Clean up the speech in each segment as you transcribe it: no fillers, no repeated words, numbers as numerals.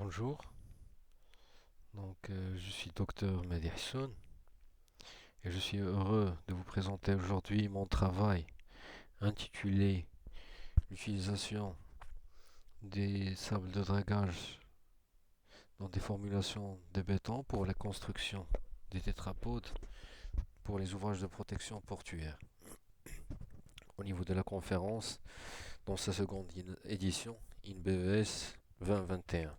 Bonjour, je suis docteur Mehdi Hassoun et je suis heureux de vous présenter aujourd'hui mon travail intitulé L'utilisation des sables de dragage dans des formulations de béton pour la construction des tétrapodes pour les ouvrages de protection portuaire. Au niveau de la conférence, dans sa seconde édition, INBES 2021.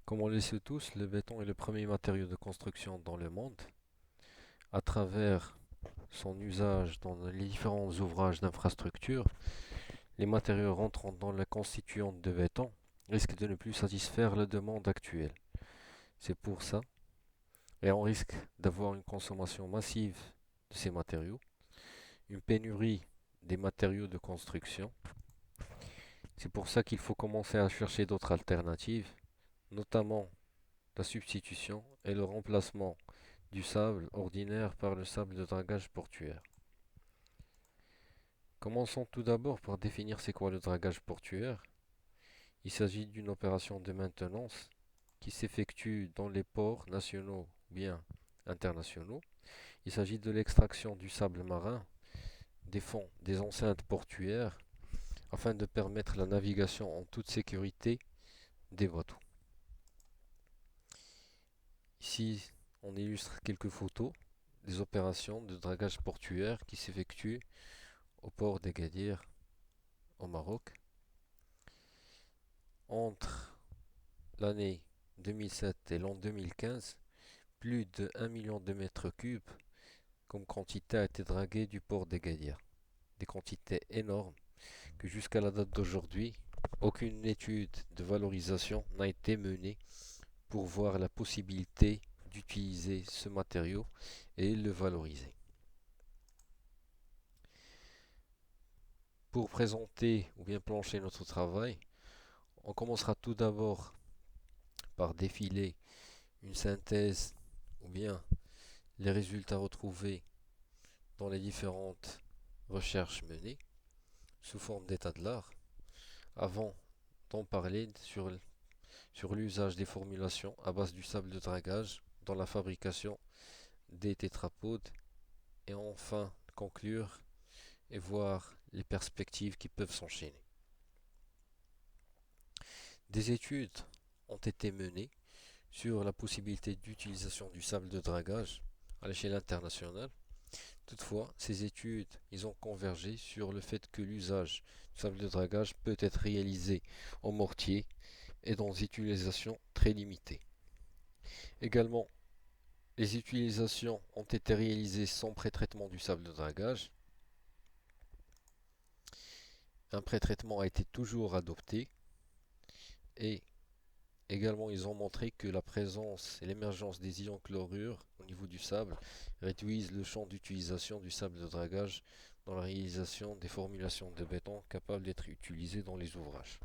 Comme on le sait tous, le béton est le premier matériau de construction dans le monde. À travers son usage dans les différents ouvrages d'infrastructure, les matériaux rentrant dans la constituante de béton risquent de ne plus satisfaire la demande actuelle. C'est pour ça, et on risque d'avoir une consommation massive de ces matériaux, une pénurie des matériaux de construction. C'est pour ça qu'il faut commencer à chercher d'autres alternatives, notamment la substitution et le remplacement du sable ordinaire par le sable de dragage portuaire. Commençons tout d'abord par définir c'est quoi le dragage portuaire. Il s'agit d'une opération de maintenance qui s'effectue dans les ports nationaux ou bien internationaux. Il s'agit de l'extraction du sable marin des fonds des enceintes portuaires afin de permettre la navigation en toute sécurité des bateaux. Ici, on illustre quelques photos des opérations de dragage portuaire qui s'effectuent au port d'Agadir au Maroc. Entre l'année 2007 et l'an 2015, plus de 1 million de mètres cubes comme quantité a été draguée du port d'Agadir. Des quantités énormes que jusqu'à la date d'aujourd'hui, aucune étude de valorisation n'a été menée pour voir la possibilité d'utiliser ce matériau et le valoriser. Pour présenter ou bien plancher notre travail, on commencera tout d'abord par défiler une synthèse ou bien les résultats retrouvés dans les différentes recherches menées sous forme d'état de l'art avant d'en parler sur l'usage des formulations à base du sable de dragage dans la fabrication des tétrapodes et enfin conclure et voir les perspectives qui peuvent s'enchaîner. Des études ont été menées sur la possibilité d'utilisation du sable de dragage à l'échelle internationale. Toutefois, ces études ont convergé sur le fait que l'usage du sable de dragage peut être réalisé en mortier et dans des utilisations très limitées. Également, les utilisations ont été réalisées sans pré-traitement du sable de dragage. Un pré-traitement a été toujours adopté et également ils ont montré que la présence et l'émergence des ions chlorure au niveau du sable réduisent le champ d'utilisation du sable de dragage dans la réalisation des formulations de béton capables d'être utilisées dans les ouvrages.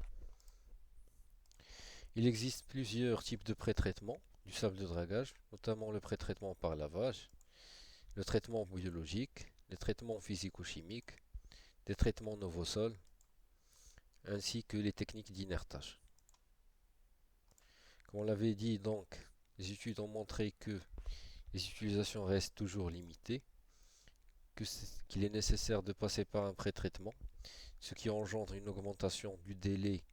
Il existe plusieurs types de pré-traitement du sable de dragage, notamment le pré-traitement par lavage, le traitement biologique, les traitements physico-chimiques, des traitements Novosol, ainsi que les techniques d'inertage. Comme on l'avait dit, donc, les études ont montré que les utilisations restent toujours limitées, qu'il est nécessaire de passer par un pré-traitement, ce qui engendre une augmentation du délai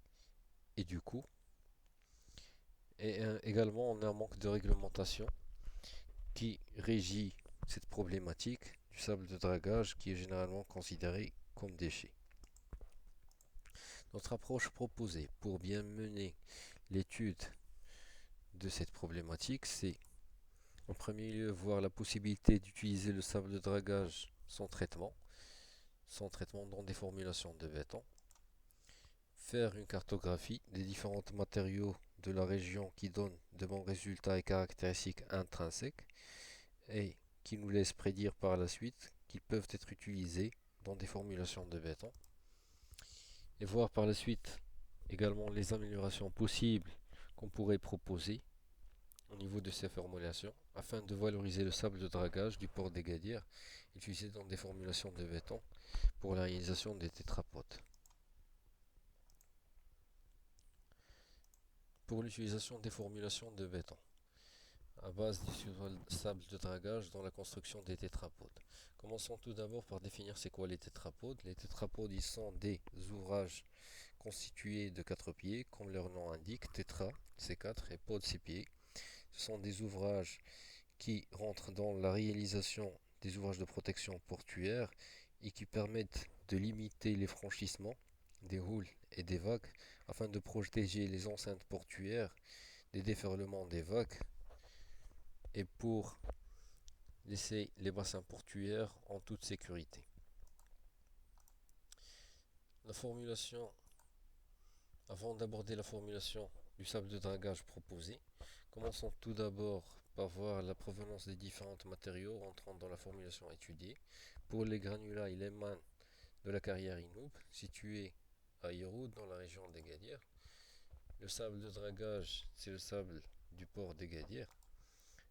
et du coût. Et également, on a un manque de réglementation qui régit cette problématique du sable de dragage qui est généralement considéré comme déchet. Notre approche proposée pour bien mener l'étude de cette problématique, c'est en premier lieu voir la possibilité d'utiliser le sable de dragage sans traitement dans des formulations de béton, faire une cartographie des différents matériaux de la région qui donnent de bons résultats et caractéristiques intrinsèques et qui nous laissent prédire par la suite qu'ils peuvent être utilisés dans des formulations de béton et voir par la suite également les améliorations possibles qu'on pourrait proposer au niveau de ces formulations afin de valoriser le sable de dragage du port d'Agadir utilisé dans des formulations de béton pour la réalisation des tétrapodes. pour l'utilisation des formulations de béton à base du sable de dragage dans la construction des tétrapodes. Commençons tout d'abord par définir c'est quoi les tétrapodes. Les tétrapodes, ils sont des ouvrages constitués de 4 pieds, comme leur nom indique, tétra, c'est 4 et pod, c'est pieds. Ce sont des ouvrages qui rentrent dans la réalisation des ouvrages de protection portuaire et qui permettent de limiter les franchissements des houles et des vagues afin de protéger les enceintes portuaires des déferlements des vagues et pour laisser les bassins portuaires en toute sécurité. La formulation, avant d'aborder la formulation du sable de dragage proposé, commençons tout d'abord par voir la provenance des différents matériaux rentrant dans la formulation étudiée. Pour les granulats, il émane de la carrière Inoub, située à Yeroud, dans la région d'Agadir. Le sable de dragage, c'est le sable du port d'Agadir.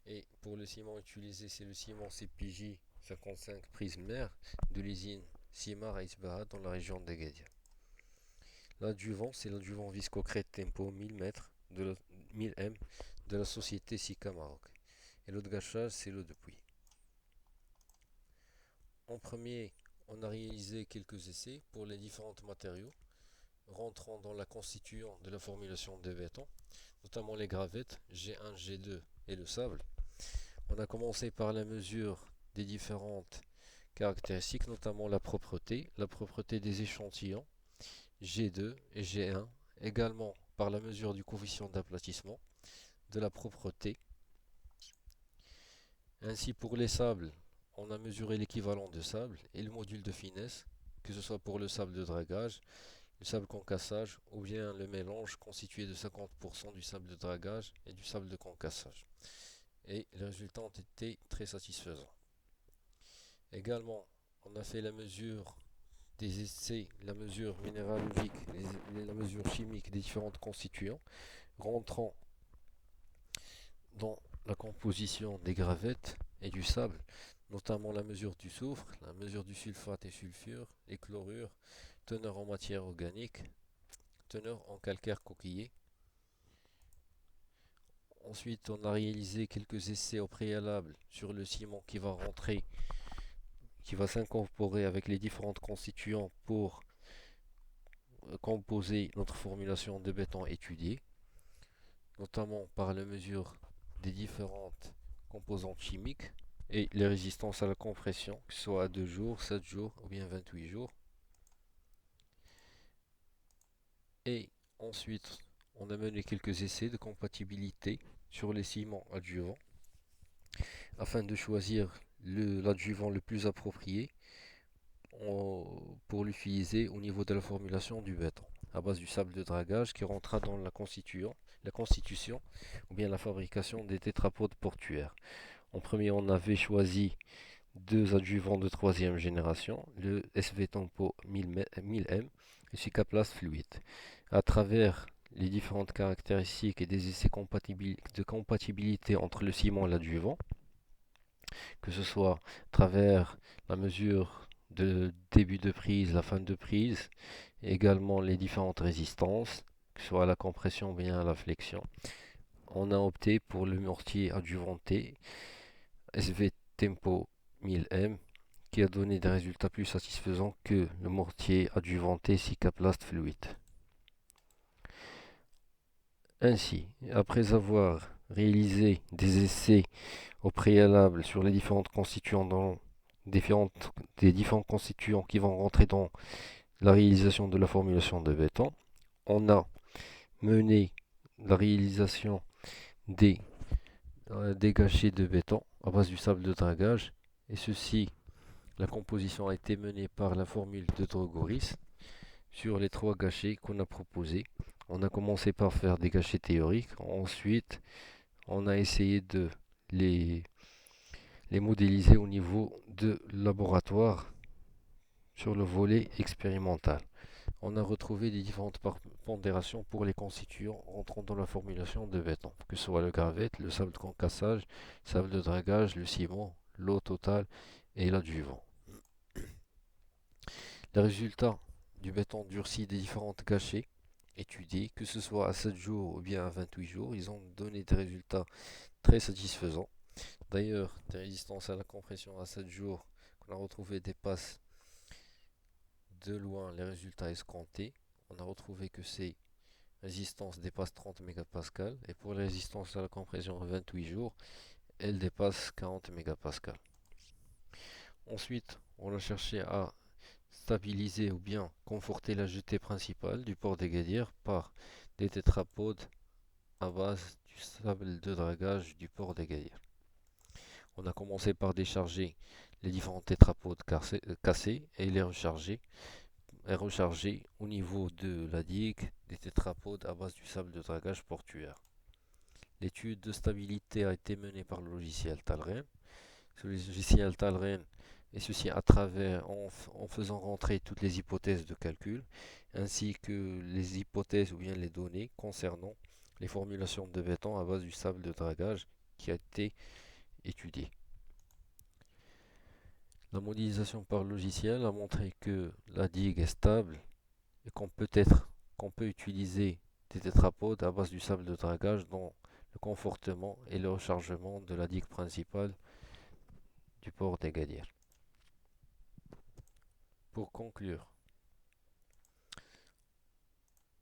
Et pour le ciment utilisé, c'est le ciment CPJ 55 Prismer de l'usine Simar à Isbaha dans la région d'Agadir. L'adjuvant, c'est l'adjuvant Viscocrete Tempo 1000 M de la société Sika Maroc. Et l'eau de gâchage, c'est l'eau de puits. En premier, on a réalisé quelques essais pour les différents matériaux rentrant dans la constituant de la formulation de béton, notamment les gravettes G1, G2 et le sable. On a commencé par la mesure des différentes caractéristiques, notamment la propreté des échantillons G2 et G1, également par la mesure du coefficient d'aplatissement, de la propreté. Ainsi pour les sables, on a mesuré l'équivalent de sable et le module de finesse, que ce soit pour le sable de dragage, le sable concassage ou bien le mélange constitué de 50% du sable de dragage et du sable de concassage. Et les résultats ont été très satisfaisants. Également, on a fait la mesure des essais, la mesure minéralogique, la mesure chimique des différents constituants rentrant dans la composition des gravettes et du sable, notamment la mesure du soufre, la mesure du sulfate et sulfure, les chlorures, teneur en matière organique, teneur en calcaire coquillé. Ensuite, on a réalisé quelques essais au préalable sur le ciment qui va rentrer, qui va s'incorporer avec les différents constituants pour composer notre formulation de béton étudiée, notamment par la mesure des différentes composantes chimiques et les résistances à la compression, que ce soit à 2 jours, 7 jours ou bien 28 jours. Et ensuite, on a mené quelques essais de compatibilité sur les ciments adjuvants afin de choisir l'adjuvant le plus approprié pour l'utiliser au niveau de la formulation du béton à base du sable de dragage qui rentrera dans la constitution ou bien la fabrication des tétrapodes portuaires. En premier, on avait choisi deux adjuvants de troisième génération, le SV Tempo 1000M et le Cicaplast Fluid. À travers les différentes caractéristiques et des essais de compatibilité entre le ciment et l'adjuvant, que ce soit à travers la mesure de début de prise, la fin de prise, et également les différentes résistances, que ce soit à la compression ou bien à la flexion. On a opté pour le mortier adjuvanté SV Tempo 1000M qui a donné des résultats plus satisfaisants que le mortier adjuvanté Cicaplast Fluid. Ainsi, après avoir réalisé des essais au préalable sur les différentes constituants des différents constituants qui vont rentrer dans la réalisation de la formulation de béton, on a mené la réalisation des gâchets de béton à base du sable de dragage, et ceci, la composition a été menée par la formule de Drogoris sur les 3 gâchets qu'on a proposés. On a commencé par faire des gâchets théoriques, ensuite on a essayé de les modéliser au niveau de laboratoire sur le volet expérimental. On a retrouvé des différentes pondérations pour les constituants rentrant dans la formulation de béton, que ce soit le gravette, le sable de concassage, le sable de dragage, le ciment, l'eau totale et l'adjuvant. Les résultats du béton durci des différentes gâchets étudiés, que ce soit à 7 jours ou bien à 28 jours, ils ont donné des résultats très satisfaisants. D'ailleurs, des résistances à la compression à 7 jours qu'on a retrouvé dépassent de loin les résultats escomptés. On a retrouvé que ces résistances dépassent 30 mégapascales et pour les résistances à la compression à 28 jours, elles dépassent 40 mégapascales. Ensuite, on a cherché à stabiliser ou bien conforter la jetée principale du port d'Agadir par des tétrapodes à base du sable de dragage du port d'Agadir. On a commencé par décharger les différents tétrapodes cassés et les recharger au niveau de la digue des tétrapodes à base du sable de dragage portuaire. L'étude de stabilité a été menée par le logiciel Talreen. Ce logiciel Talreen et ceci à travers en faisant rentrer toutes les hypothèses de calcul ainsi que les hypothèses ou bien les données concernant les formulations de béton à base du sable de dragage qui a été étudié. La modélisation par logiciel a montré que la digue est stable et qu'on peut utiliser des tétrapodes à base du sable de dragage dans le confortement et le rechargement de la digue principale du port d'Agadir. Pour conclure,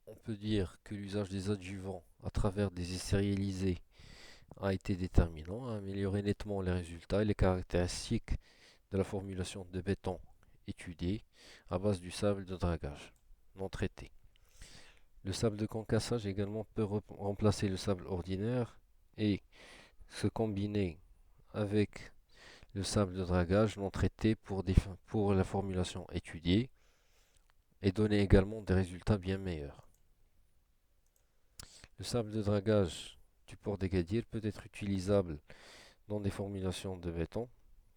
on peut dire que l'usage des adjuvants à travers des essais réalisés a été déterminant, a amélioré nettement les résultats et les caractéristiques de la formulation de béton étudiée à base du sable de dragage non traité. Le sable de concassage également peut remplacer le sable ordinaire et se combiner avec le sable de dragage non traité pour la formulation étudiée et donner également des résultats bien meilleurs. Le sable de dragage du port d'Agadir peut être utilisable dans des formulations de béton,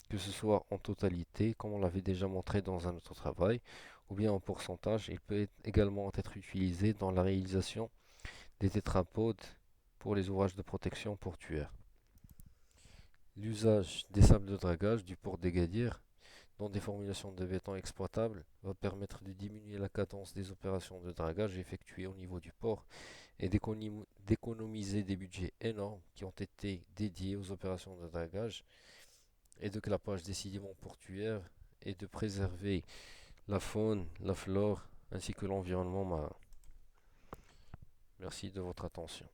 que ce soit en totalité, comme on l'avait déjà montré dans un autre travail, ou bien en pourcentage. Il peut également être utilisé dans la réalisation des tétrapodes pour les ouvrages de protection portuaire. L'usage des sables de dragage du port d'Agadir dans des formulations de béton exploitables va permettre de diminuer la cadence des opérations de dragage effectuées au niveau du port et d'économiser des budgets énormes qui ont été dédiés aux opérations de dragage et de clapage des sédiments portuaires et de préserver la faune, la flore ainsi que l'environnement marin. Merci de votre attention.